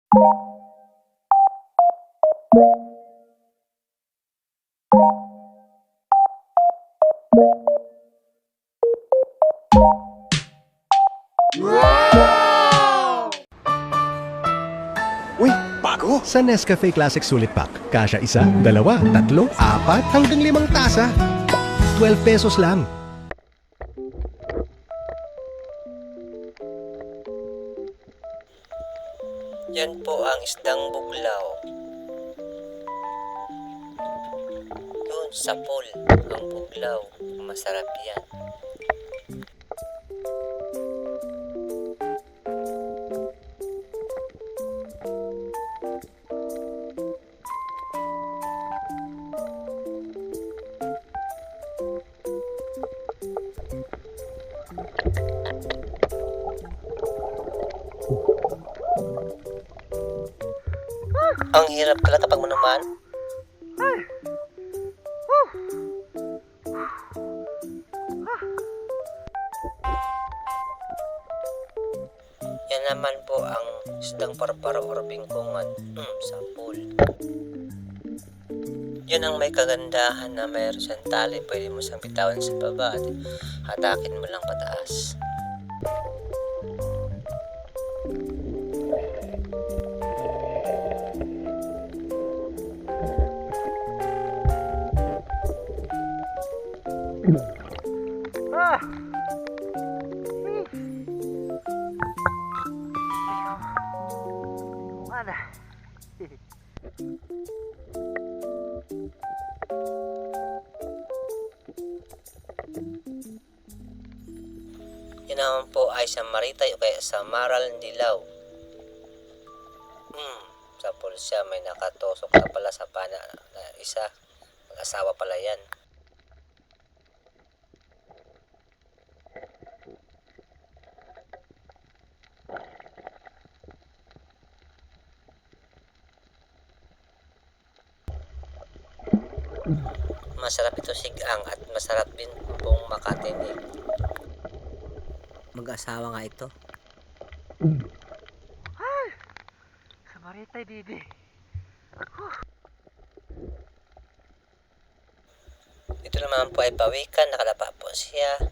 Uy, bago! Sa Nescafe Classic Sulit Pack, kasya isa, dalawa, tatlo, apat, hanggang 5 tasa. 12 pesos lang. Yan po ang isdang buglaw. Yun, sa pool, ang buglaw. Masarap yan. Ang hirap talaga pag manuman. Yan naman po ang isdang parparo or bingkungan sa pool. Yan ang may kagandahan na mayroon siyang tali. Pwede mo siyang bitawan sa baba at hatakin mo lang pataas. Yan naman po ay sa Maritay o kaya sa Maral Dilaw. Sa pulsya may nakatusok na pala sa pana na isa. Mag-asawa pala yan. Masarap ito sigang at masarap din pong makatinig. Mag-asawa nga ito. Sa Maritay, bibi. Ito naman po ay pawikan, nakalapa po siya.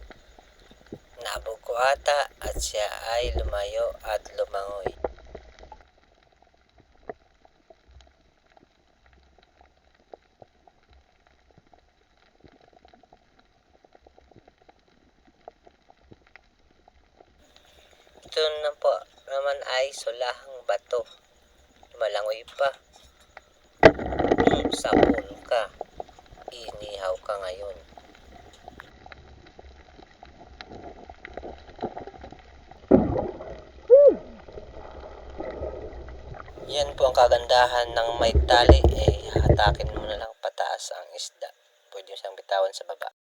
Naabog ko ata at siya ay lumayo at lumangoy. Ito na po naman ay sulahang bato. Malangoy pa. Sapol ka. Inihaw ka ngayon. Yan po ang kagandahan ng may tali. Hatakin mo na lang pataas ang isda. Pwede mo siyang bitawan sa baba.